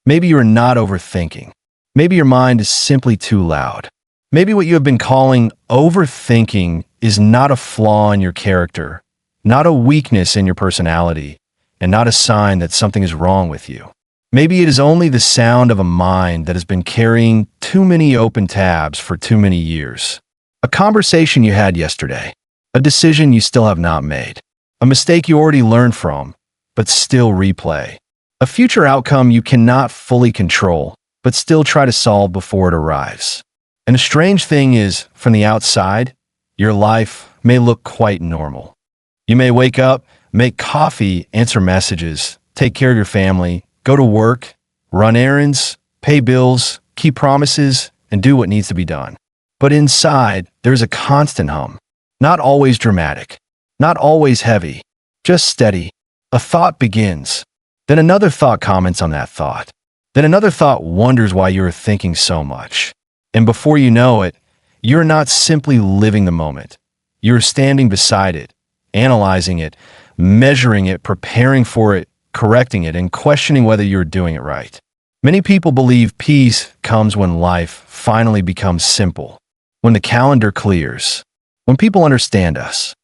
Maybe you're not overthinking. Maybe your mind is simply too loud. Maybe what you have been calling overthinking is not a flaw in your character, not a weakness in your personality, and not a sign that something is wrong with you. Maybe it is only the sound of a mind that has been carrying too many open tabs for too many years. A conversation you had yesterday, a decision you still have not made, a mistake you already learned from, but still replay, a future outcome you cannot fully control, but still try to solve before it arrives. And the strange thing is, from the outside, your life may look quite normal. You may wake up, make coffee, answer messages, take care of your family, go to work, run errands, pay bills, keep promises, and do what needs to be done. But inside, there's a constant hum. Not always dramatic, not always heavy, just steady. A thought begins. Then another thought comments on that thought. Then another thought wonders why you're thinking so much. And before you know it, you're not simply living the moment. You're standing beside it, analyzing it, measuring it, preparing for it, correcting it, and questioning whether you're doing it right. Many people believe peace comes when life finally becomes simple, when the calendar clears, when people understand us,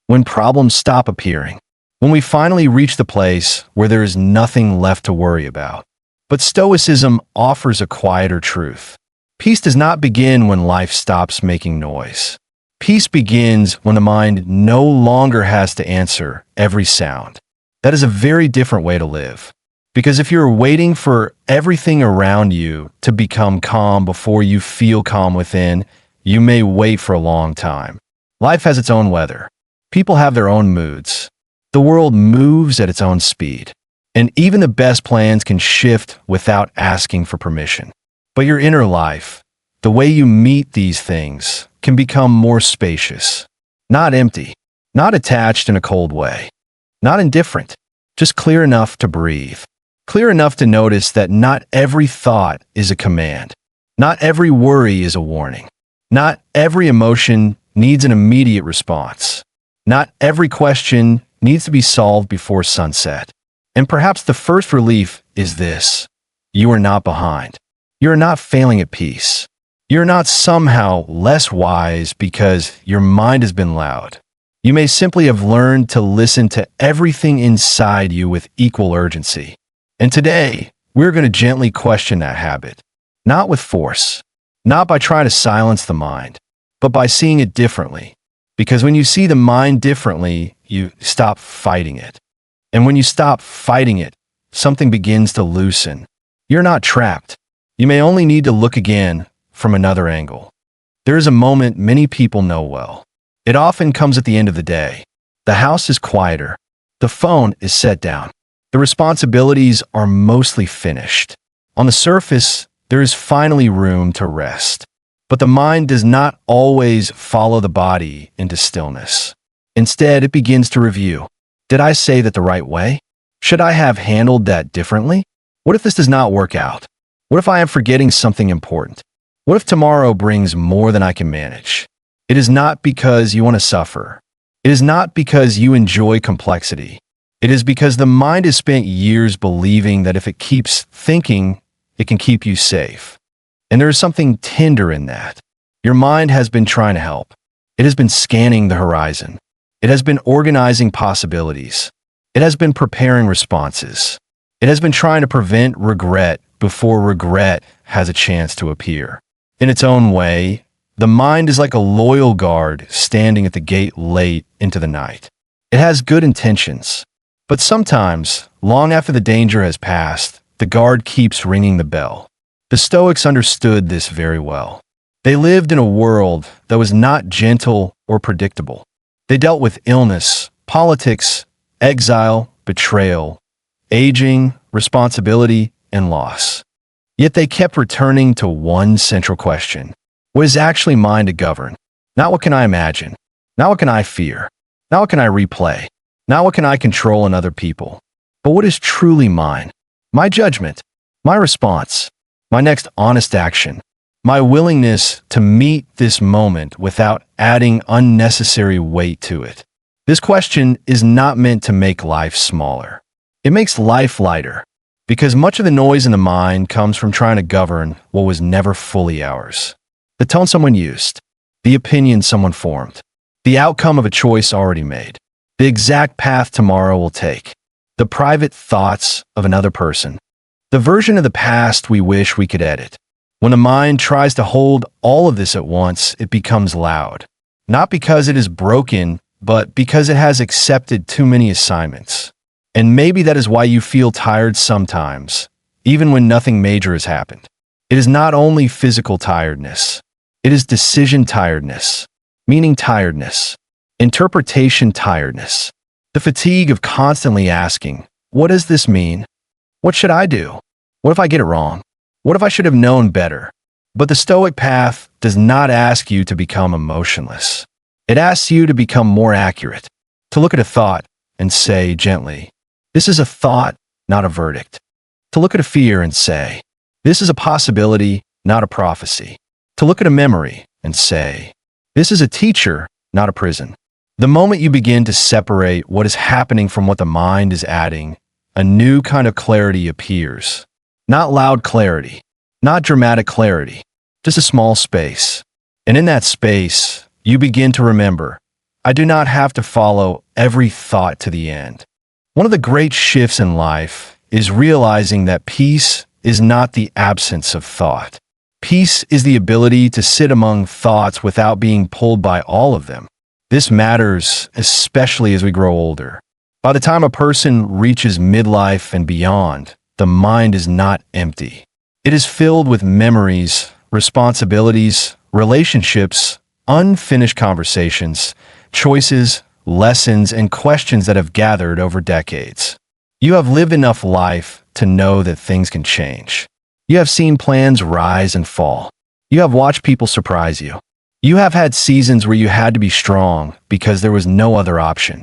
when problems stop appearing, when we finally reach the place where there is nothing left to worry about. But Stoicism offers a quieter truth. Peace does not begin when life stops making noise. Peace begins when the mind no longer has to answer every sound. That is a very different way to live. Because if you're waiting for everything around you to become calm before you feel calm within, you may wait for a long time. Life has its own weather. People have their own moods. The world moves at its own speed. And even the best plans can shift without asking for permission. But your inner life, the way you meet these things, can become more spacious. Not empty, not attached in a cold way, not indifferent, just clear enough to breathe. Clear enough to notice that not every thought is a command. Not every worry is a warning. Not every emotion needs an immediate response. Not every question needs to be solved before sunset. And perhaps the first relief is this: you are not behind. You are not failing at peace. You're not somehow less wise because your mind has been loud. You may simply have learned to listen to everything inside you with equal urgency. And today, we're going to gently question that habit. Not with force, not by trying to silence the mind, but by seeing it differently. Because when you see the mind differently, you stop fighting it. And when you stop fighting it, something begins to loosen. You're not trapped. You may only need to look again from another angle. There is a moment many people know well. It often comes at the end of the day. The house is quieter. The phone is set down. The responsibilities are mostly finished. On the surface, there is finally room to rest. But the mind does not always follow the body into stillness. Instead, it begins to review. Did I say that the right way? Should I have handled that differently? What if this does not work out? What if I am forgetting something important? What if tomorrow brings more than I can manage? It is not because you want to suffer. It is not because you enjoy complexity. It is because the mind has spent years believing that if it keeps thinking, it can keep you safe. And there is something tender in that. Your mind has been trying to help. It has been scanning the horizon. It has been organizing possibilities. It has been preparing responses. It has been trying to prevent regret before regret has a chance to appear. In its own way, the mind is like a loyal guard standing at the gate late into the night. It has good intentions, but sometimes, long after the danger has passed, the guard keeps ringing the bell. The Stoics understood this very well. They lived in a world that was not gentle or predictable. They dealt with illness, politics, exile, betrayal, aging, responsibility, and loss. Yet they kept returning to one central question. What is actually mine to govern? Not what can I imagine? Not what can I fear? Not what can I replay? Not what can I control in other people? But what is truly mine? My judgment, my response, my next honest action, my willingness to meet this moment without adding unnecessary weight to it. This question is not meant to make life smaller. It makes life lighter, Because much of the noise in the mind comes from trying to govern what was never fully ours. The tone someone used, the opinion someone formed, the outcome of a choice already made, the exact path tomorrow will take, the private thoughts of another person, the version of the past we wish we could edit. When the mind tries to hold all of this at once, it becomes loud. Not because it is broken, but because it has accepted too many assignments. And maybe that is why you feel tired sometimes, even when nothing major has happened. It is not only physical tiredness. It is decision tiredness, meaning tiredness, interpretation tiredness, the fatigue of constantly asking, what does this mean? What should I do? What if I get it wrong? What if I should have known better? But the Stoic path does not ask you to become emotionless. It asks you to become more accurate, to look at a thought and say gently, this is a thought, not a verdict. To look at a fear and say, this is a possibility, not a prophecy. To look at a memory and say, this is a teacher, not a prison. The moment you begin to separate what is happening from what the mind is adding, a new kind of clarity appears. Not loud clarity, not dramatic clarity, just a small space. And in that space, you begin to remember, I do not have to follow every thought to the end. One of the great shifts in life is realizing that peace is not the absence of thought. Peace is the ability to sit among thoughts without being pulled by all of them. This matters especially as we grow older. By the time a person reaches midlife and beyond, the mind is not empty. It is filled with memories, responsibilities, relationships, unfinished conversations, choices, lessons, and questions that have gathered over decades. You have lived enough life to know that things can change. You have seen plans rise and fall. You have watched people surprise you. You have had seasons where you had to be strong because there was no other option.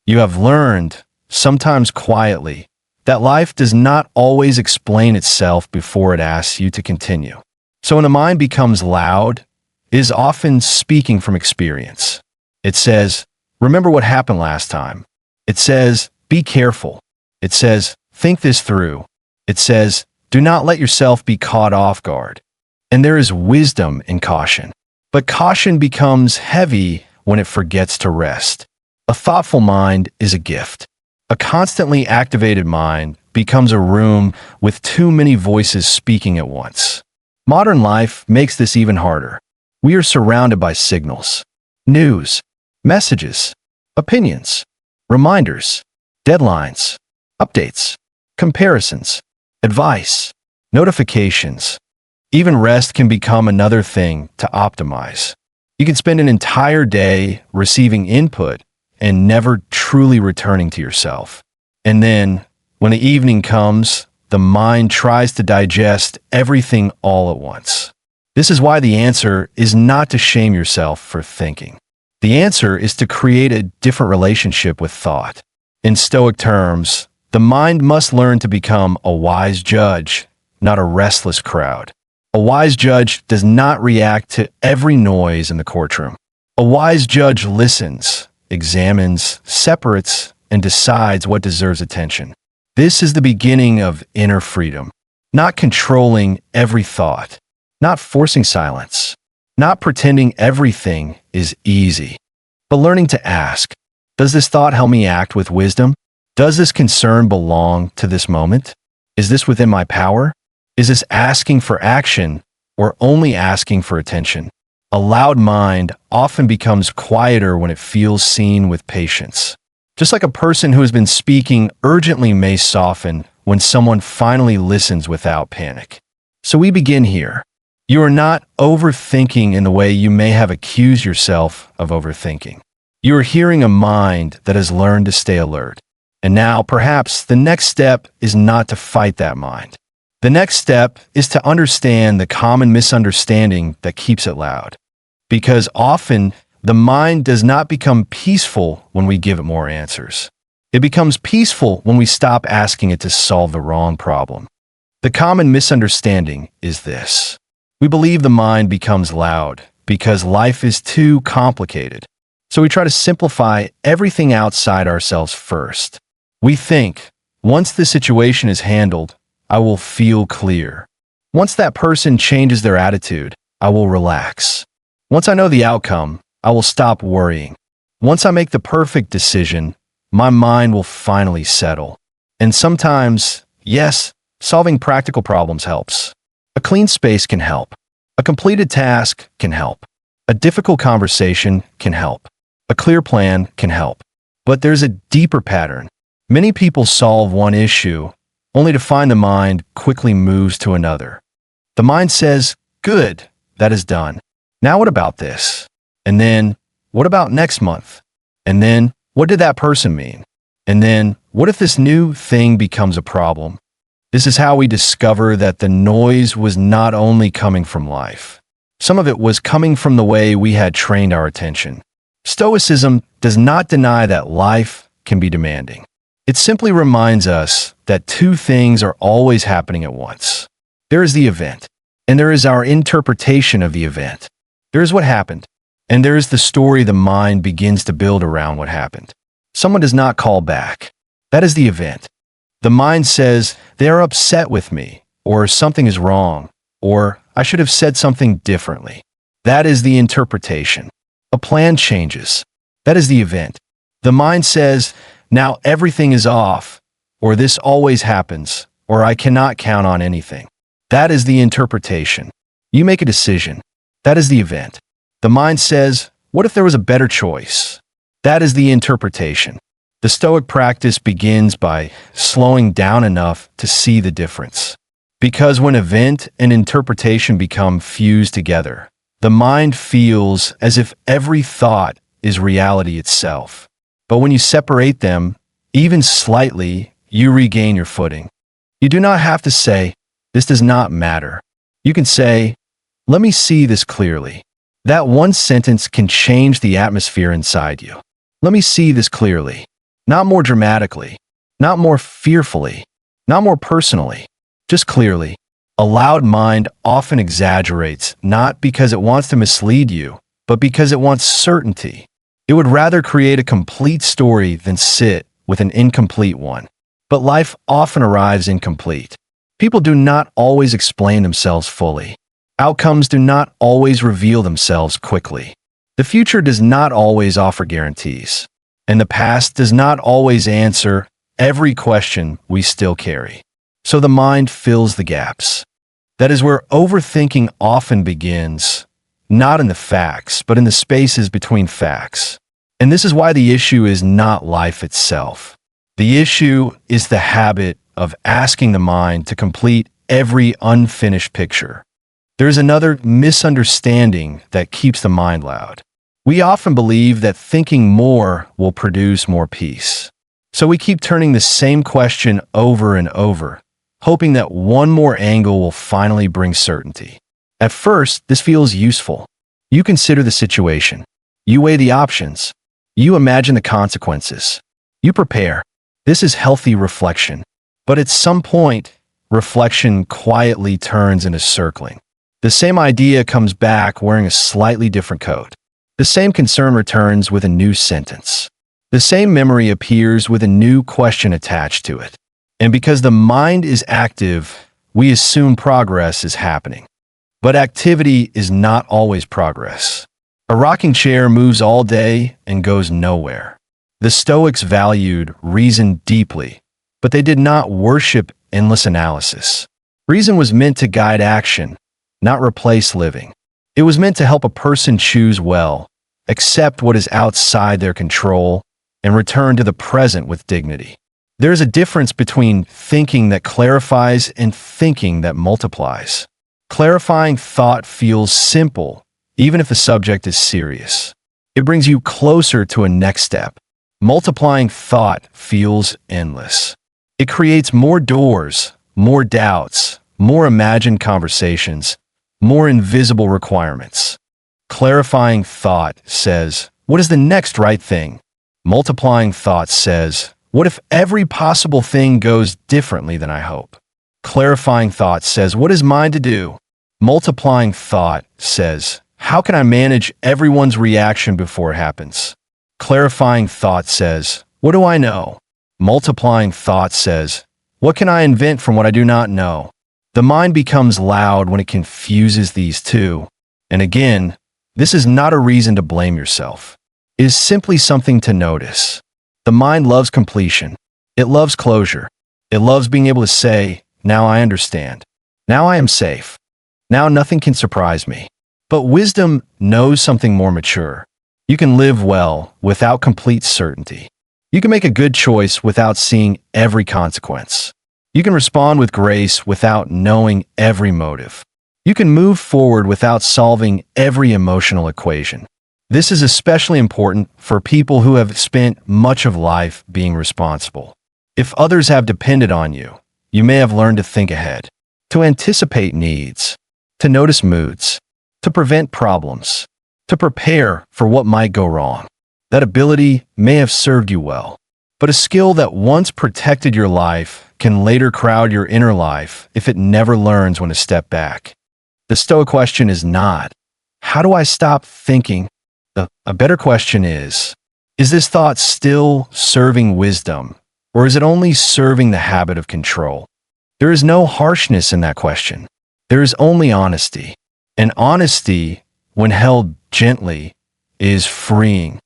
You have learned, sometimes quietly, that life does not always explain itself before it asks you to continue. So when the mind becomes loud, it is often speaking from experience. It says, remember what happened last time. It says, be careful. It says, think this through. It says, do not let yourself be caught off guard. And there is wisdom in caution. But caution becomes heavy when it forgets to rest. A thoughtful mind is a gift. A constantly activated mind becomes a room with too many voices speaking at once. Modern life makes this even harder. We are surrounded by signals, news, messages, opinions, reminders, deadlines, updates, comparisons, advice, notifications. Even rest can become another thing to optimize. You can spend an entire day receiving input and never truly returning to yourself. And then, when the evening comes, the mind tries to digest everything all at once. This is why the answer is not to shame yourself for thinking. The answer is to create a different relationship with thought. In Stoic terms, the mind must learn to become a wise judge, not a restless crowd. A wise judge does not react to every noise in the courtroom. A wise judge listens, examines, separates, and decides what deserves attention. This is the beginning of inner freedom, not controlling every thought, not forcing silence, not pretending everything is easy, but learning to ask, does this thought help me act with wisdom? Does this concern belong to this moment? Is this within my power? Is this asking for action or only asking for attention? A loud mind often becomes quieter when it feels seen with patience. Just like a person who has been speaking urgently may soften when someone finally listens without panic. So we begin here. You are not overthinking in the way you may have accused yourself of overthinking. You are hearing a mind that has learned to stay alert. And now, perhaps, the next step is not to fight that mind. The next step is to understand the common misunderstanding that keeps it loud. Because often, the mind does not become peaceful when we give it more answers. It becomes peaceful when we stop asking it to solve the wrong problem. The common misunderstanding is this. We believe the mind becomes loud because life is too complicated. So we try to simplify everything outside ourselves first. We think, once the situation is handled, I will feel clear. Once that person changes their attitude, I will relax. Once I know the outcome, I will stop worrying. Once I make the perfect decision, my mind will finally settle. And sometimes, yes, solving practical problems helps. A clean space can help. A completed task can help. A difficult conversation can help. A clear plan can help. But there's a deeper pattern. Many people solve one issue, only to find the mind quickly moves to another. The mind says, "Good, that is done. Now what about this? And then, what about next month? And then, what did that person mean? And then, what if this new thing becomes a problem?" This is how we discover that the noise was not only coming from life. Some of it was coming from the way we had trained our attention. Stoicism does not deny that life can be demanding. It simply reminds us that two things are always happening at once. There is the event, and there is our interpretation of the event. There is what happened, and there is the story the mind begins to build around what happened. Someone does not call back. That is the event. The mind says, they are upset with me, or something is wrong, or I should have said something differently. That is the interpretation. A plan changes. That is the event. The mind says, now everything is off, or this always happens, or I cannot count on anything. That is the interpretation. You make a decision. That is the event. The mind says, what if there was a better choice? That is the interpretation. The Stoic practice begins by slowing down enough to see the difference. Because when event and interpretation become fused together, the mind feels as if every thought is reality itself. But when you separate them, even slightly, you regain your footing. You do not have to say, this does not matter. You can say, let me see this clearly. That one sentence can change the atmosphere inside you. Let me see this clearly. Not more dramatically, not more fearfully, not more personally, just clearly. A loud mind often exaggerates, not because it wants to mislead you, but because it wants certainty. It would rather create a complete story than sit with an incomplete one. But life often arrives incomplete. People do not always explain themselves fully. Outcomes do not always reveal themselves quickly. The future does not always offer guarantees. And the past does not always answer every question we still carry. So the mind fills the gaps. That is where overthinking often begins, not in the facts, but in the spaces between facts. And this is why the issue is not life itself. The issue is the habit of asking the mind to complete every unfinished picture. There is another misunderstanding that keeps the mind loud. We often believe that thinking more will produce more peace. So we keep turning the same question over and over, hoping that one more angle will finally bring certainty. At first, this feels useful. You consider the situation. You weigh the options. You imagine the consequences. You prepare. This is healthy reflection. But at some point, reflection quietly turns into circling. The same idea comes back wearing a slightly different coat. The same concern returns with a new sentence. The same memory appears with a new question attached to it. And because the mind is active, we assume progress is happening. But activity is not always progress. A rocking chair moves all day and goes nowhere. The Stoics valued reason deeply, but they did not worship endless analysis. Reason was meant to guide action, not replace living. It was meant to help a person choose well, accept what is outside their control, and return to the present with dignity. There is a difference between thinking that clarifies and thinking that multiplies. Clarifying thought feels simple, even if the subject is serious. It brings you closer to a next step. Multiplying thought feels endless. It creates more doors, more doubts, more imagined conversations, more invisible requirements. Clarifying thought says, what is the next right thing? Multiplying thought says, what if every possible thing goes differently than I hope? Clarifying thought says, what is mine to do? Multiplying thought says, how can I manage everyone's reaction before it happens? Clarifying thought says, what do I know? Multiplying thought says, What can I invent from what I do not know? The mind becomes loud when it confuses these two. And again, this is not a reason to blame yourself. It is simply something to notice. The mind loves completion. It loves closure. It loves being able to say, now I understand. Now I am safe. Now nothing can surprise me. But wisdom knows something more mature. You can live well without complete certainty. You can make a good choice without seeing every consequence. You can respond with grace without knowing every motive. You can move forward without solving every emotional equation. This is especially important for people who have spent much of life being responsible. If others have depended on you, you may have learned to think ahead, to anticipate needs, to notice moods, to prevent problems, to prepare for what might go wrong. That ability may have served you well, but a skill that once protected your life can later crowd your inner life if it never learns when to step back. The Stoic question is not, how do I stop thinking? A better question is this thought still serving wisdom, or is it only serving the habit of control? There is no harshness in that question. There is only honesty. And honesty, when held gently, is freeing.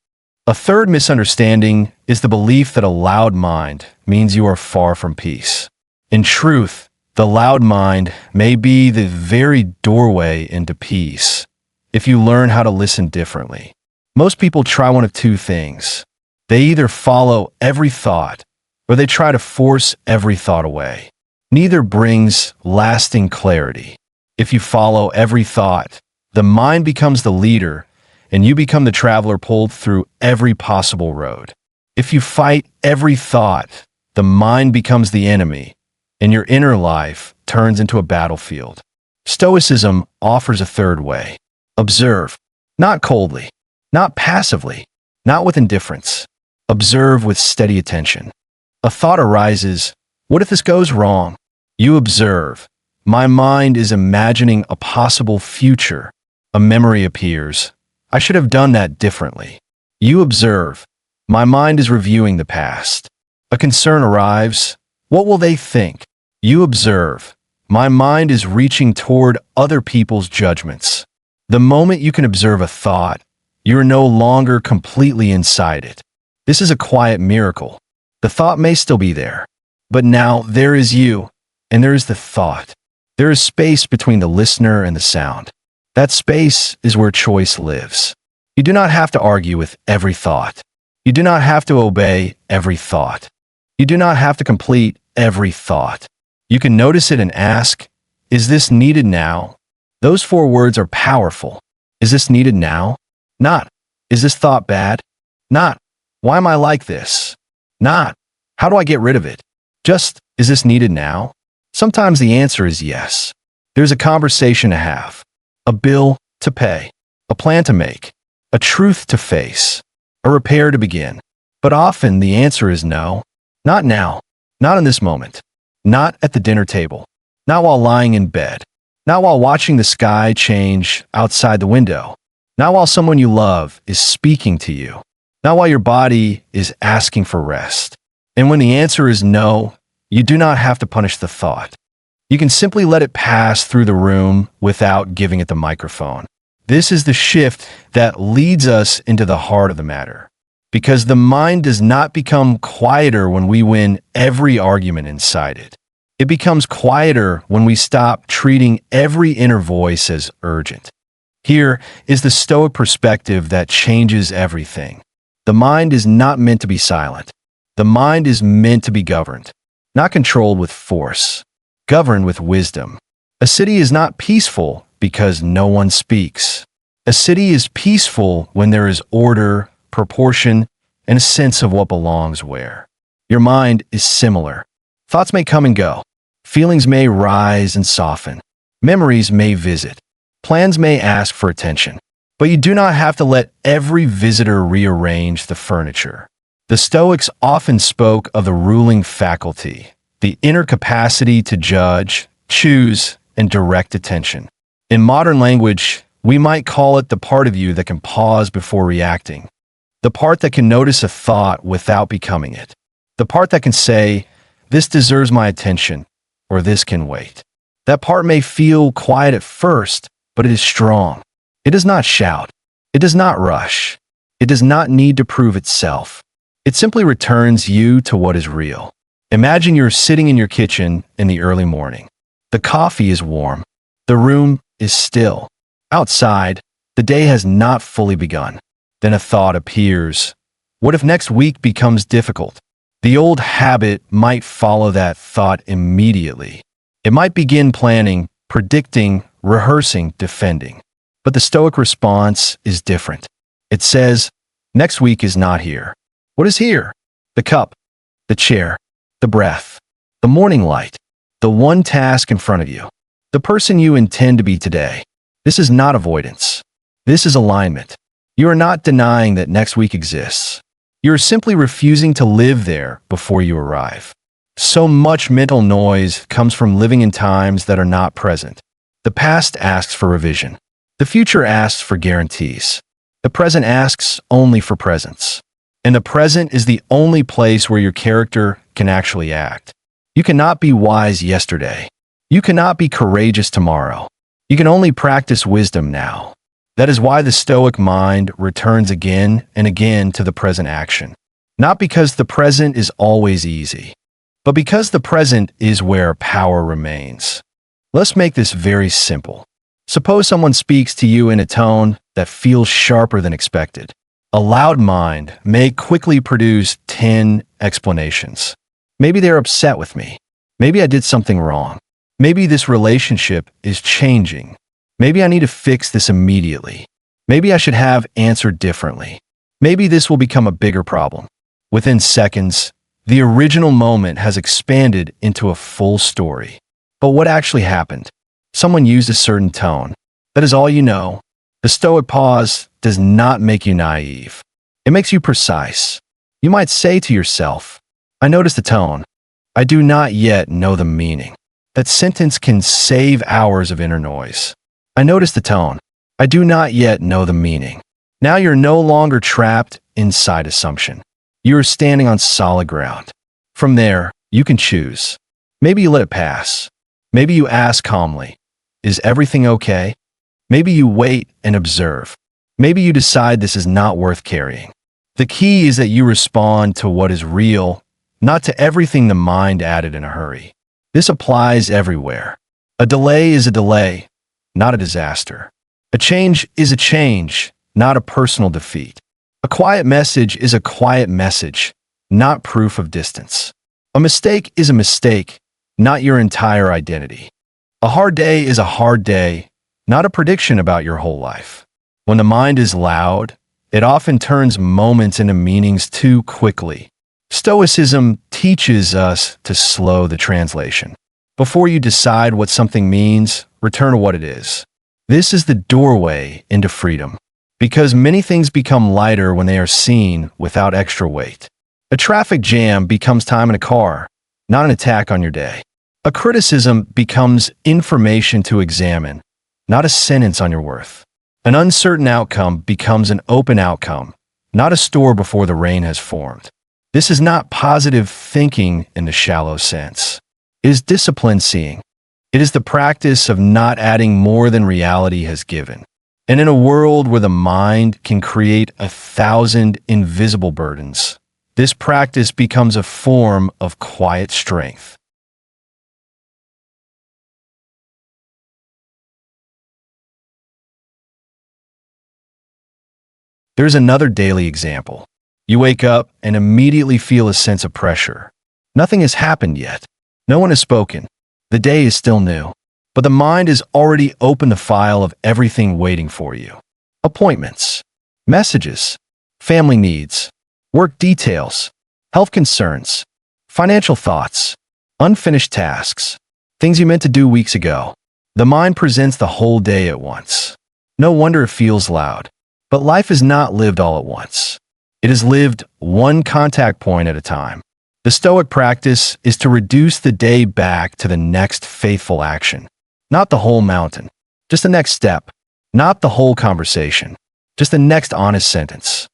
A third misunderstanding is the belief that a loud mind means you are far from peace. In truth, the loud mind may be the very doorway into peace if you learn how to listen differently. Most people try one of two things. They either follow every thought or they try to force every thought away. Neither brings lasting clarity. If you follow every thought, the mind becomes the leader and you become the traveler pulled through every possible road. If you fight every thought, the mind becomes the enemy, and your inner life turns into a battlefield. Stoicism offers a third way. Observe, not coldly, not passively, not with indifference. Observe with steady attention. A thought arises, what if this goes wrong? You observe. My mind is imagining a possible future. A memory appears. I should have done that differently. You observe. My mind is reviewing the past. A concern arrives. What will they think? You observe. My mind is reaching toward other people's judgments. The moment you can observe a thought, you are no longer completely inside it. This is a quiet miracle. The thought may still be there, but now there is you, and there is the thought. There is space between the listener and the sound. That space is where choice lives. You do not have to argue with every thought. You do not have to obey every thought. You do not have to complete every thought. You can notice it and ask, is this needed now? Those 4 words are powerful. Is this needed now? Not, is this thought bad? Not, why am I like this? Not, how do I get rid of it? Just, is this needed now? Sometimes the answer is yes. There's a conversation to have. A bill to pay, a plan to make, a truth to face, a repair to begin. But often the answer is no. Not now, not in this moment, not at the dinner table, not while lying in bed, not while watching the sky change outside the window, not while someone you love is speaking to you, not while your body is asking for rest. And when the answer is no, you do not have to punish the thought. You can simply let it pass through the room without giving it the microphone. This is the shift that leads us into the heart of the matter. Because the mind does not become quieter when we win every argument inside it. It becomes quieter when we stop treating every inner voice as urgent. Here is the Stoic perspective that changes everything. The mind is not meant to be silent. The mind is meant to be governed, not controlled with force. Governed with wisdom. A city is not peaceful because no one speaks. A city is peaceful when there is order, proportion, and a sense of what belongs where. Your mind is similar. Thoughts may come and go. Feelings may rise and soften. Memories may visit. Plans may ask for attention. But you do not have to let every visitor rearrange the furniture. The Stoics often spoke of the ruling faculty, the inner capacity to judge, choose, and direct attention. In modern language, we might call it the part of you that can pause before reacting, the part that can notice a thought without becoming it, the part that can say, this deserves my attention, or this can wait. That part may feel quiet at first, but it is strong. It does not shout. It does not rush. It does not need to prove itself. It simply returns you to what is real. Imagine you're sitting in your kitchen in the early morning. The coffee is warm. The room is still. Outside, the day has not fully begun. Then a thought appears. What if next week becomes difficult? The old habit might follow that thought immediately. It might begin planning, predicting, rehearsing, defending. But the Stoic response is different. It says, next week is not here. What is here? The cup, the chair, the breath, the morning light, the one task in front of you, the person you intend to be today. This is not avoidance. This is alignment. You are not denying that next week exists. You are simply refusing to live there before you arrive. So much mental noise comes from living in times that are not present. The past asks for revision. The future asks for guarantees. The present asks only for presence. And the present is the only place where your character can actually act. You cannot be wise yesterday. You cannot be courageous tomorrow. You can only practice wisdom now. That is why the Stoic mind returns again and again to the present action. Not because the present is always easy, but because the present is where power remains. Let's make this very simple. Suppose someone speaks to you in a tone that feels sharper than expected. A loud mind may quickly produce 10 explanations. Maybe they're upset with me. Maybe I did something wrong. Maybe this relationship is changing. Maybe I need to fix this immediately. Maybe I should have answered differently. Maybe this will become a bigger problem. Within seconds, the original moment has expanded into a full story. But what actually happened? Someone used a certain tone. That is all you know. The Stoic pause does not make you naive. It makes you precise. You might say to yourself, I noticed the tone. I do not yet know the meaning. That sentence can save hours of inner noise. I noticed the tone. I do not yet know the meaning. Now you're no longer trapped inside assumption. You are standing on solid ground. From there, you can choose. Maybe you let it pass. Maybe you ask calmly, is everything okay? Maybe you wait and observe. Maybe you decide this is not worth carrying. The key is that you respond to what is real, not to everything the mind added in a hurry. This applies everywhere. A delay is a delay, not a disaster. A change is a change, not a personal defeat. A quiet message is a quiet message, not proof of distance. A mistake is a mistake, not your entire identity. A hard day is a hard day, not a prediction about your whole life. When the mind is loud, it often turns moments into meanings too quickly. Stoicism teaches us to slow the translation. Before you decide what something means, return to what it is. This is the doorway into freedom, because many things become lighter when they are seen without extra weight. A traffic jam becomes time in a car, not an attack on your day. A criticism becomes information to examine, not a sentence on your worth. An uncertain outcome becomes an open outcome, not a store before the rain has formed. This is not positive thinking in the shallow sense. It is disciplined seeing. It is the practice of not adding more than reality has given. And in a world where the mind can create 1,000 invisible burdens, this practice becomes a form of quiet strength. There's another daily example. You wake up and immediately feel a sense of pressure. Nothing has happened yet. No one has spoken. The day is still new. But the mind has already opened the file of everything waiting for you. Appointments, messages, family needs, work details, health concerns, financial thoughts, unfinished tasks, things you meant to do weeks ago. The mind presents the whole day at once. No wonder it feels loud. But life is not lived all at once. It is lived one contact point at a time. The Stoic practice is to reduce the day back to the next faithful action. Not the whole mountain, just the next step. Not the whole conversation, just the next honest sentence.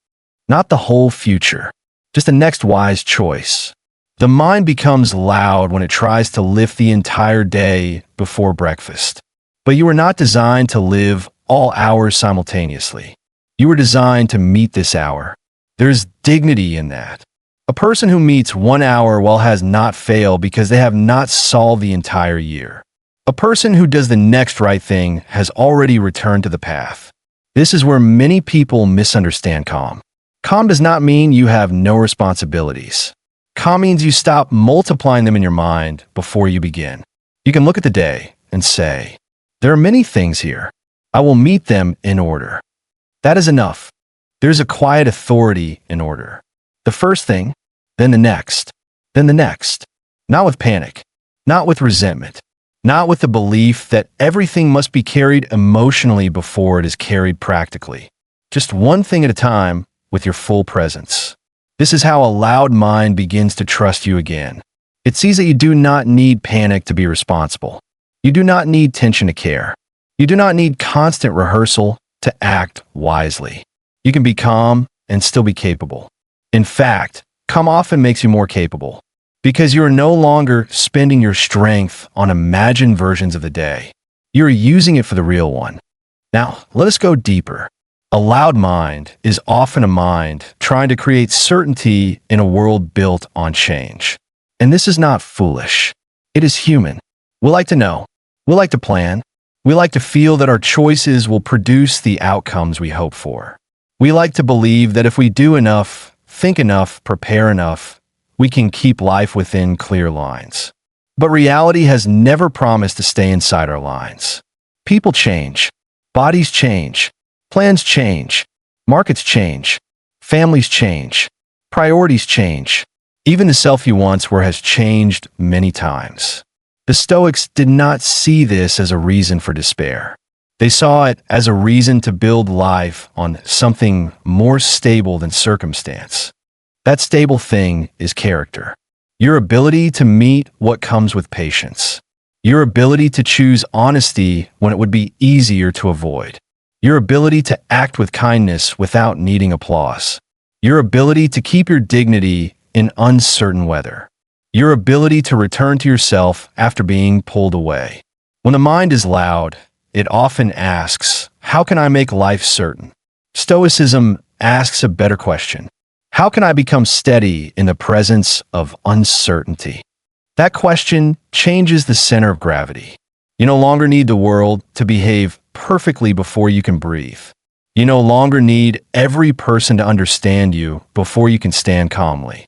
Not the whole future, just the next wise choice. The mind becomes loud when it tries to lift the entire day before breakfast. But you are not designed to live all hours simultaneously. You were designed to meet this hour. There's dignity in that. A person who meets 1 hour well has not failed because they have not solved the entire year. A person who does the next right thing has already returned to the path. This is where many people misunderstand calm. Calm does not mean you have no responsibilities. Calm means you stop multiplying them in your mind before you begin. You can look at the day and say, there are many things here. I will meet them in order. That is enough. There's a quiet authority in order. The first thing, then the next, then the next. Not with panic, not with resentment, not with the belief that everything must be carried emotionally before it is carried practically. Just one thing at a time with your full presence. This is how a loud mind begins to trust you again. It sees that you do not need panic to be responsible. You do not need tension to care. You do not need constant rehearsal to act wisely. You can be calm and still be capable. In fact, calm often makes you more capable because you are no longer spending your strength on imagined versions of the day. You are using it for the real one. Now, let us go deeper. A loud mind is often a mind trying to create certainty in a world built on change. And this is not foolish. It is human. We like to know. We like to plan. We like to feel that our choices will produce the outcomes we hope for. We like to believe that if we do enough, think enough, prepare enough, we can keep life within clear lines. But reality has never promised to stay inside our lines. People change. Bodies change. Plans change. Markets change. Families change. Priorities change. Even the self you once were has changed many times. The Stoics did not see this as a reason for despair. They saw it as a reason to build life on something more stable than circumstance. That stable thing is character. Your ability to meet what comes with patience. Your ability to choose honesty when it would be easier to avoid. Your ability to act with kindness without needing applause. Your ability to keep your dignity in uncertain weather. Your ability to return to yourself after being pulled away. When the mind is loud, it often asks, how can I make life certain? Stoicism asks a better question. How can I become steady in the presence of uncertainty? That question changes the center of gravity. You no longer need the world to behave perfectly before you can breathe. You no longer need every person to understand you before you can stand calmly.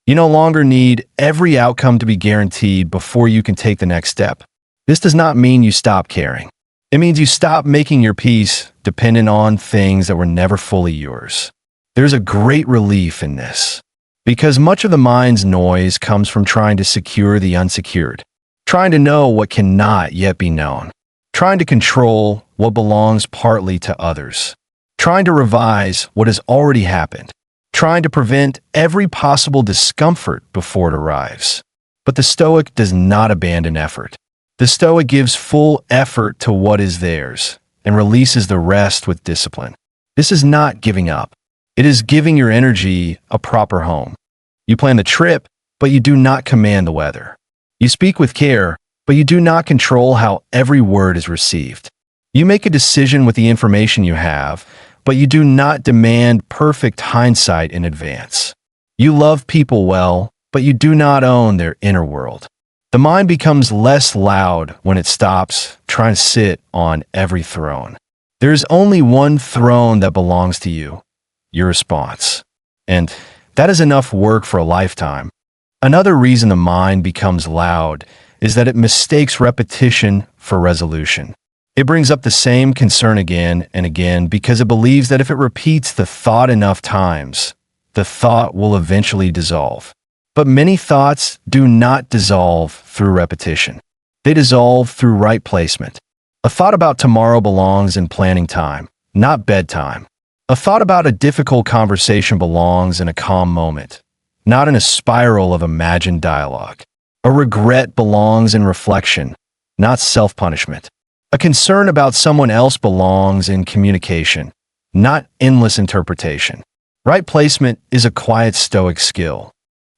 You no longer need every outcome to be guaranteed before you can take the next step. This does not mean you stop caring. It means you stop making your peace dependent on things that were never fully yours. There's a great relief in this, because much of the mind's noise comes from trying to secure the unsecured, trying to know what cannot yet be known, trying to control what belongs partly to others, trying to revise what has already happened, trying to prevent every possible discomfort before it arrives. But the Stoic does not abandon effort. The Stoic gives full effort to what is theirs and releases the rest with discipline. This is not giving up. It is giving your energy a proper home. You plan the trip, but you do not command the weather. You speak with care, but you do not control how every word is received. You make a decision with the information you have, but you do not demand perfect hindsight in advance. You love people well, but you do not own their inner world. The mind becomes less loud when it stops trying to sit on every throne. There is only one throne that belongs to you, your response. And that is enough work for a lifetime. Another reason the mind becomes loud is that it mistakes repetition for resolution. It brings up the same concern again and again because it believes that if it repeats the thought enough times, the thought will eventually dissolve. But many thoughts do not dissolve through repetition. They dissolve through right placement. A thought about tomorrow belongs in planning time, not bedtime. A thought about a difficult conversation belongs in a calm moment, not in a spiral of imagined dialogue. A regret belongs in reflection, not self-punishment. A concern about someone else belongs in communication, not endless interpretation. Right placement is a quiet Stoic skill.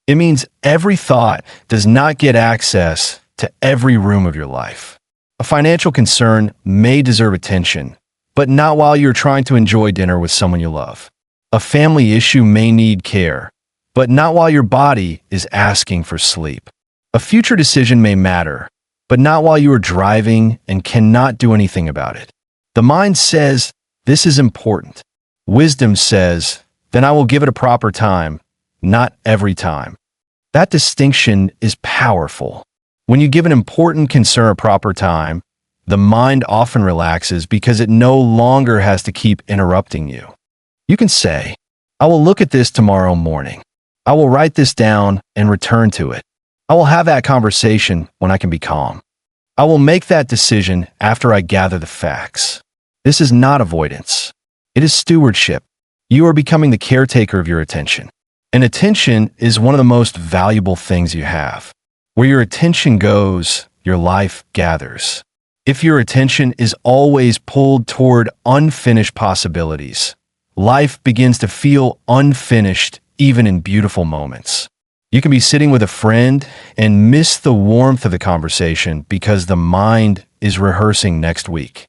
It means every thought does not get access to every room of your life. A financial concern may deserve attention, but not while you're trying to enjoy dinner with someone you love. A family issue may need care, but not while your body is asking for sleep. A future decision may matter, but not while you are driving and cannot do anything about it. The mind says, this is important. Wisdom says, then I will give it a proper time, not every time. That distinction is powerful. When you give an important concern a proper time, the mind often relaxes because it no longer has to keep interrupting you. You can say, I will look at this tomorrow morning. I will write this down and return to it. I will have that conversation when I can be calm. I will make that decision after I gather the facts. This is not avoidance. It is stewardship. You are becoming the caretaker of your attention. And attention is one of the most valuable things you have. Where your attention goes, your life gathers. If your attention is always pulled toward unfinished possibilities, life begins to feel unfinished even in beautiful moments. You can be sitting with a friend and miss the warmth of the conversation because the mind is rehearsing next week.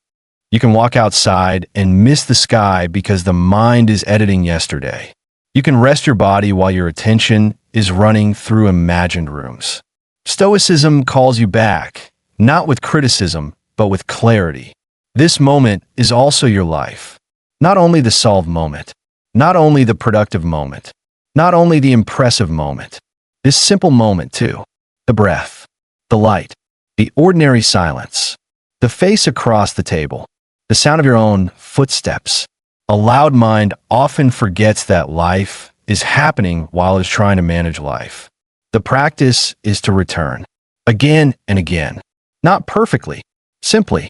You can walk outside and miss the sky because the mind is editing yesterday. You can rest your body while your attention is running through imagined rooms. Stoicism calls you back, not with criticism, but with clarity. This moment is also your life. Not only the solved moment, not only the productive moment, not only the impressive moment. This simple moment too. The breath, the light, the ordinary silence, the face across the table, the sound of your own footsteps. A loud mind often forgets that life is happening while it's trying to manage life. The practice is to return, again and again, not perfectly, simply.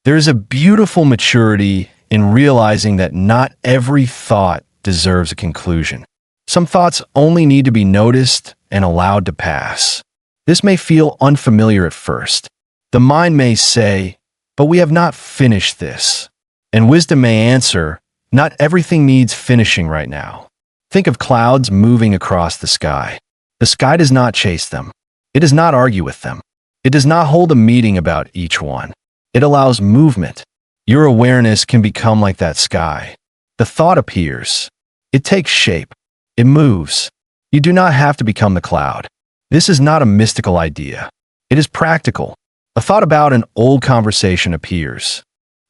There is a beautiful maturity in realizing that not every thought deserves a conclusion. Some thoughts only need to be noticed and allowed to pass. This may feel unfamiliar at first. The mind may say, but we have not finished this. And wisdom may answer, not everything needs finishing right now. Think of clouds moving across the sky. The sky does not chase them. It does not argue with them. It does not hold a meeting about each one. It allows movement. Your awareness can become like that sky. The thought appears. It takes shape. It moves. You do not have to become the cloud. This is not a mystical idea. It is practical. A thought about an old conversation appears.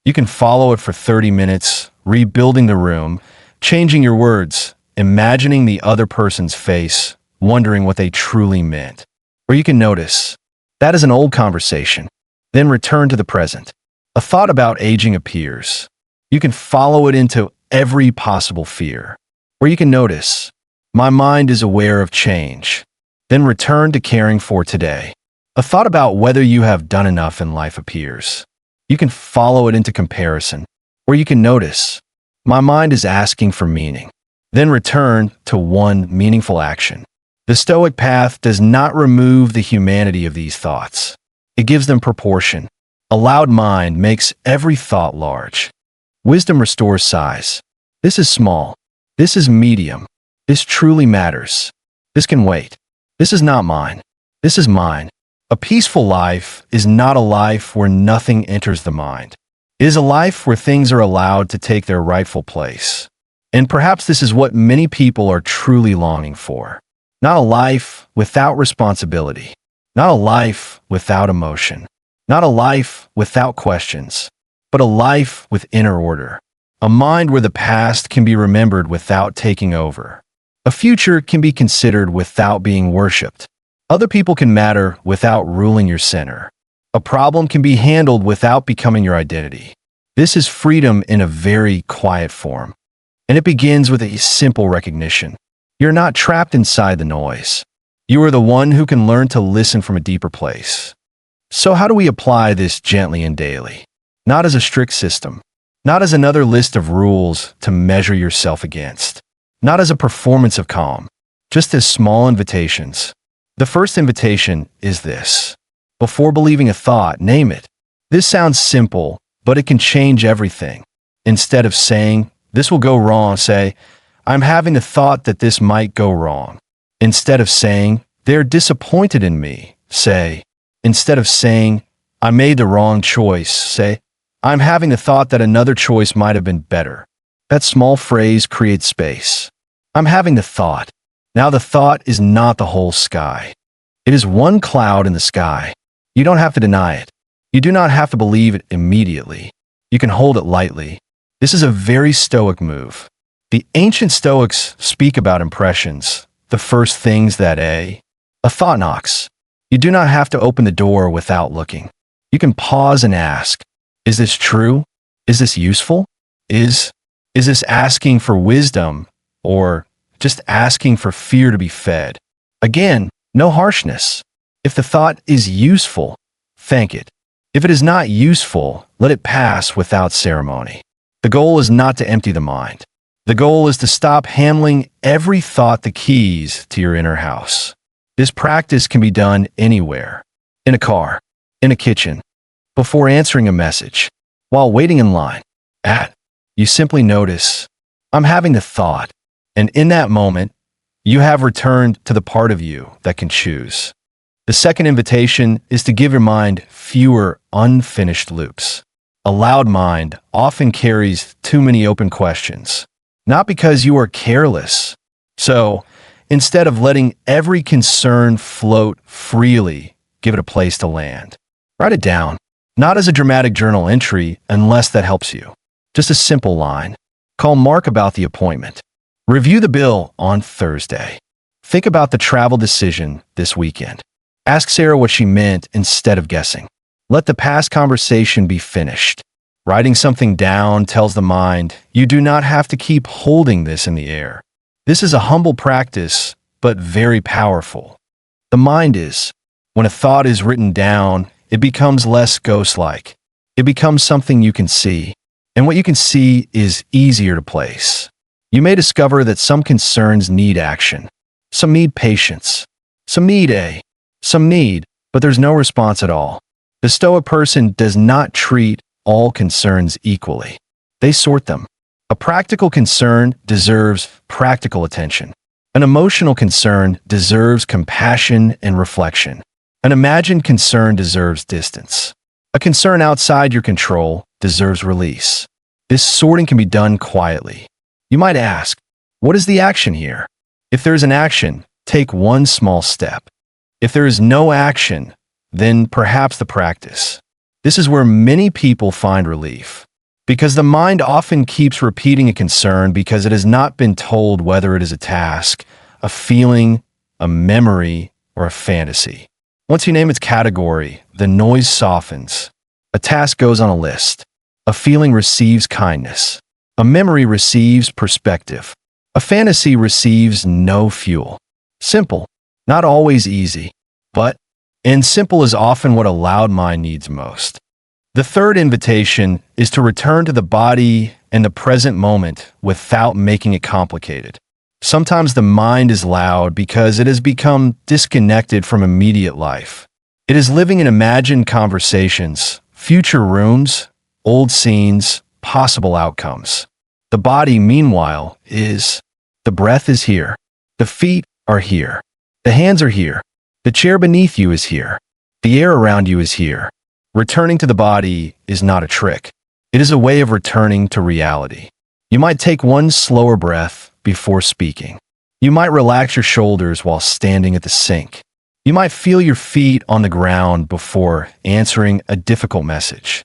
You can follow it for 30 minutes, rebuilding the room, changing your words, imagining the other person's face, wondering what they truly meant. Or you can notice, that is an old conversation, then return to the present. A thought about aging appears. You can follow it into every possible fear. Or you can notice, my mind is aware of change, then return to caring for today. A thought about whether you have done enough in life appears. You can follow it into comparison. Or you can notice, my mind is asking for meaning, then return to one meaningful action. The Stoic path does not remove the humanity of these thoughts. It gives them proportion. A loud mind makes every thought large. Wisdom restores size. This is small. This is medium. This truly matters. This can wait. This is not mine. This is mine. A peaceful life is not a life where nothing enters the mind. It is a life where things are allowed to take their rightful place. And perhaps this is what many people are truly longing for. Not a life without responsibility. Not a life without emotion. Not a life without questions. But a life with inner order. A mind where the past can be remembered without taking over. A future can be considered without being worshipped. Other people can matter without ruling your center. A problem can be handled without becoming your identity. This is freedom in a very quiet form. And it begins with a simple recognition. You're not trapped inside the noise. You are the one who can learn to listen from a deeper place. So how do we apply this gently and daily? Not as a strict system. Not as another list of rules to measure yourself against. Not as a performance of calm. Just as small invitations. The first invitation is this. Before believing a thought, name it. This sounds simple, but it can change everything. Instead of saying, this will go wrong, say, I'm having the thought that this might go wrong. Instead of saying, they're disappointed in me, say, instead of saying, I made the wrong choice, say, I'm having the thought that another choice might have been better. That small phrase creates space. I'm having the thought. Now the thought is not the whole sky. It is one cloud in the sky. You don't have to deny it. You do not have to believe it immediately. You can hold it lightly. This is a very Stoic move. The ancient Stoics speak about impressions, the first things that a thought knocks. You do not have to open the door without looking. You can pause and ask, is this true? Is this useful? Is this asking for wisdom or just asking for fear to be fed? Again, no harshness. If the thought is useful, thank it. If it is not useful, let it pass without ceremony. The goal is not to empty the mind. The goal is to stop handling every thought the keys to your inner house. This practice can be done anywhere. In a car, in a kitchen, before answering a message, while waiting in line. You simply notice, I'm having the thought, and in that moment, you have returned to the part of you that can choose. The second invitation is to give your mind fewer unfinished loops. A loud mind often carries too many open questions, not because you are careless. So, instead of letting every concern float freely, give it a place to land. Write it down, not as a dramatic journal entry unless that helps you. Just a simple line. Call Mark about the appointment. Review the bill on Thursday. Think about the travel decision this weekend. Ask Sarah what she meant instead of guessing. Let the past conversation be finished. Writing something down tells the mind, you do not have to keep holding this in the air. This is a humble practice, but very powerful. The mind is. When a thought is written down, it becomes less ghost-like. It becomes something you can see. And what you can see is easier to place. You may discover that some concerns need action. Some need patience. Some need, but there's no response at all. The Stoic person does not treat all concerns equally. They sort them. A practical concern deserves practical attention. An emotional concern deserves compassion and reflection. An imagined concern deserves distance. A concern outside your control deserves release. This sorting can be done quietly. You might ask, what is the action here? If there is an action, take one small step. If there is no action, then perhaps the practice. This is where many people find relief. Because the mind often keeps repeating a concern because it has not been told whether it is a task, a feeling, a memory, or a fantasy. Once you name its category, the noise softens. A task goes on a list. A feeling receives kindness. A memory receives perspective. A fantasy receives no fuel. Simple, not always easy, and simple is often what a loud mind needs most. The third invitation is to return to the body and the present moment without making it complicated. Sometimes the mind is loud because it has become disconnected from immediate life. It is living in imagined conversations, future rooms, old scenes, possible outcomes. The body, meanwhile, is. The breath is here. The feet are here. The hands are here. The chair beneath you is here. The air around you is here. Returning to the body is not a trick. It is a way of returning to reality. You might take one slower breath before speaking. You might relax your shoulders while standing at the sink. You might feel your feet on the ground before answering a difficult message.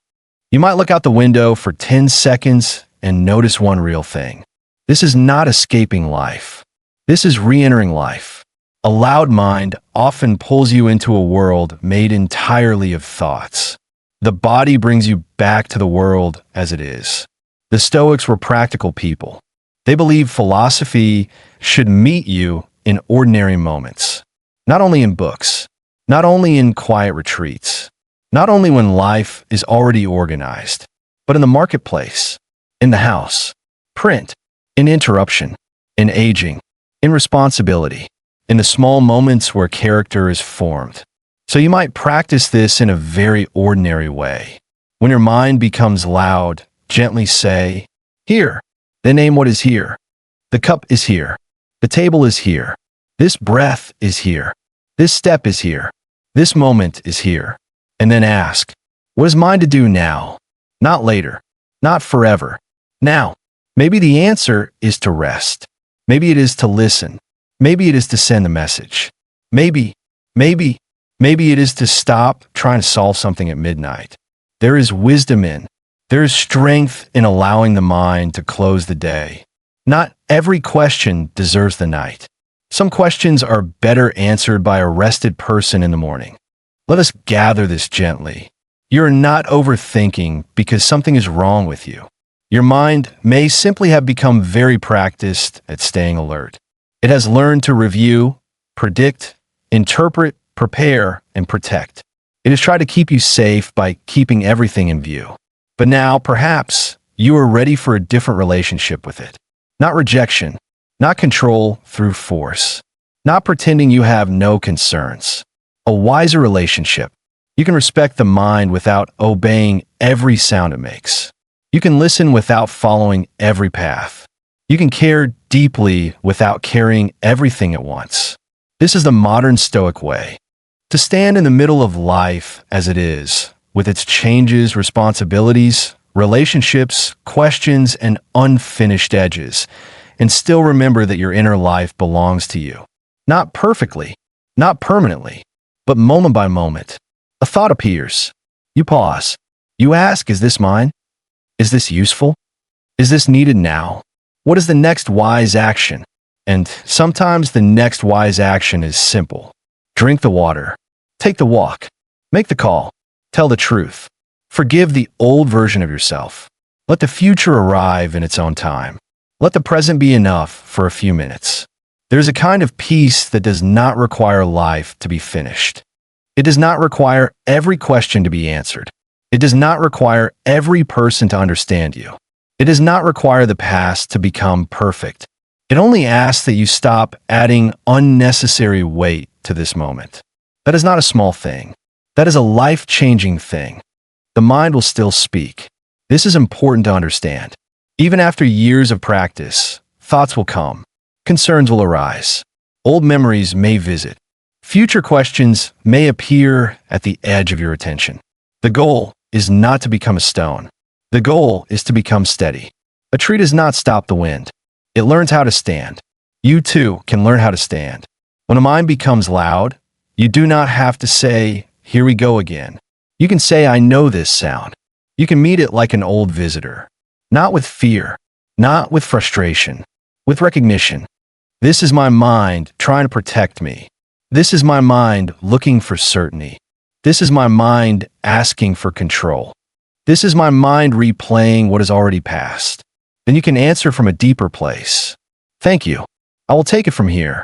You might look out the window for 10 seconds and notice one real thing. This is not escaping life. This is re-entering life. A loud mind often pulls you into a world made entirely of thoughts. The body brings you back to the world as it is. The Stoics were practical people. They believed philosophy should meet you in ordinary moments, not only in books, not only in quiet retreats, not only when life is already organized, but in the marketplace, in the house, print, in interruption, in aging, in responsibility, in the small moments where character is formed. So you might practice this in a very ordinary way. When your mind becomes loud, gently say, here, then name what is here. The cup is here. The table is here. This breath is here. This step is here. This moment is here. And then ask, what is mine to do now? Not later. Not forever. Now. Maybe the answer is to rest. Maybe it is to listen. Maybe it is to send a message. Maybe it is to stop trying to solve something at midnight. There is wisdom there is strength in allowing the mind to close the day. Not every question deserves the night. Some questions are better answered by a rested person in the morning. Let us gather this gently. You're not overthinking because something is wrong with you. Your mind may simply have become very practiced at staying alert. It has learned to review, predict, interpret, prepare, and protect. It has tried to keep you safe by keeping everything in view. But now, perhaps, you are ready for a different relationship with it. Not rejection, not control through force, not pretending you have no concerns. A wiser relationship. You can respect the mind without obeying every sound it makes. You can listen without following every path. You can care deeply without carrying everything at once. This is the modern Stoic way. To stand in the middle of life as it is, with its changes, responsibilities, relationships, questions, and unfinished edges, and still remember that your inner life belongs to you. Not perfectly, not permanently, but moment by moment. A thought appears. You pause. You ask, is this mine? Is this useful? Is this needed now? What is the next wise action? And sometimes the next wise action is simple. Drink the water. Take the walk. Make the call. Tell the truth. Forgive the old version of yourself. Let the future arrive in its own time. Let the present be enough for a few minutes. There's a kind of peace that does not require life to be finished. It does not require every question to be answered. It does not require every person to understand you. It does not require the past to become perfect. It only asks that you stop adding unnecessary weight to this moment. That is not a small thing. That is a life-changing thing. The mind will still speak. This is important to understand. Even after years of practice, thoughts will come. Concerns will arise. Old memories may visit. Future questions may appear at the edge of your attention. The goal is not to become a stone. The goal is to become steady. A tree does not stop the wind. It learns how to stand. You too can learn how to stand. When a mind becomes loud, you do not have to say, here we go again. You can say, I know this sound. You can meet it like an old visitor. Not with fear, not with frustration, with recognition. This is my mind trying to protect me. This is my mind looking for certainty. This is my mind asking for control. This is my mind replaying what has already passed. Then you can answer from a deeper place. Thank you. I will take it from here.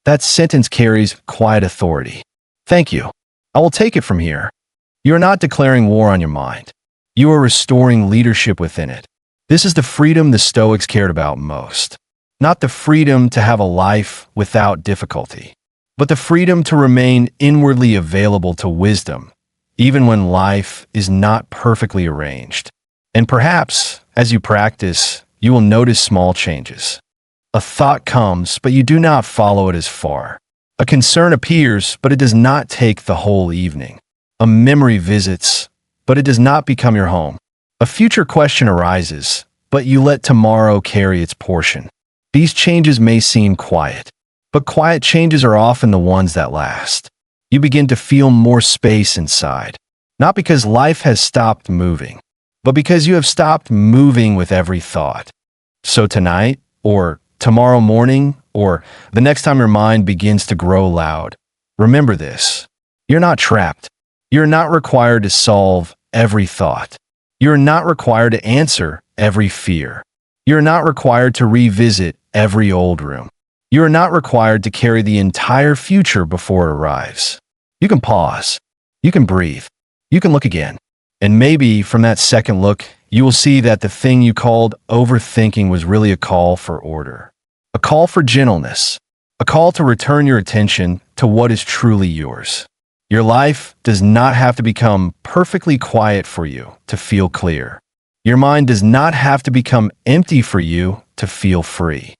That sentence carries quiet authority. Thank you. I will take it from here. You are not declaring war on your mind. You are restoring leadership within it. This is the freedom the Stoics cared about most. Not the freedom to have a life without difficulty, but the freedom to remain inwardly available to wisdom, even when life is not perfectly arranged. And perhaps, as you practice, you will notice small changes. A thought comes, but you do not follow it as far. A concern appears, but it does not take the whole evening. A memory visits, but it does not become your home. A future question arises, but you let tomorrow carry its portion. These changes may seem quiet, but quiet changes are often the ones that last. You begin to feel more space inside, not because life has stopped moving, but because you have stopped moving with every thought. So tonight, or tomorrow morning, or the next time your mind begins to grow loud, remember this. You're not trapped. You're not required to solve every thought. You're not required to answer every fear. You're not required to revisit every old room. You are not required to carry the entire future before it arrives. You can pause. You can breathe. You can look again. And maybe from that second look, you will see that the thing you called overthinking was really a call for order. A call for gentleness. A call to return your attention to what is truly yours. Your life does not have to become perfectly quiet for you to feel clear. Your mind does not have to become empty for you to feel free.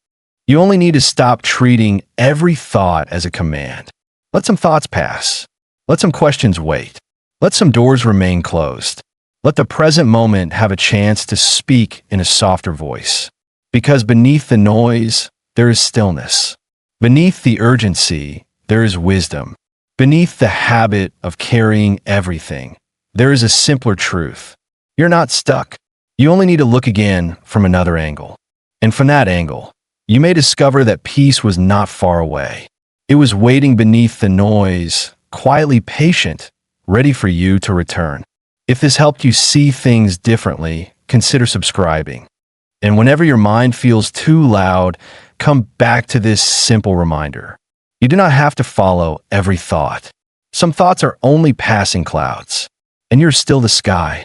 You only need to stop treating every thought as a command. Let some thoughts pass. Let some questions wait. Let some doors remain closed. Let the present moment have a chance to speak in a softer voice. Because beneath the noise, there is stillness. Beneath the urgency, there is wisdom. Beneath the habit of carrying everything, there is a simpler truth. You're not stuck. You only need to look again from another angle. And from that angle, you may discover that peace was not far away. It was waiting beneath the noise, quietly patient, ready for you to return. If this helped you see things differently, consider subscribing. And whenever your mind feels too loud, come back to this simple reminder. You do not have to follow every thought. Some thoughts are only passing clouds, and you're still the sky.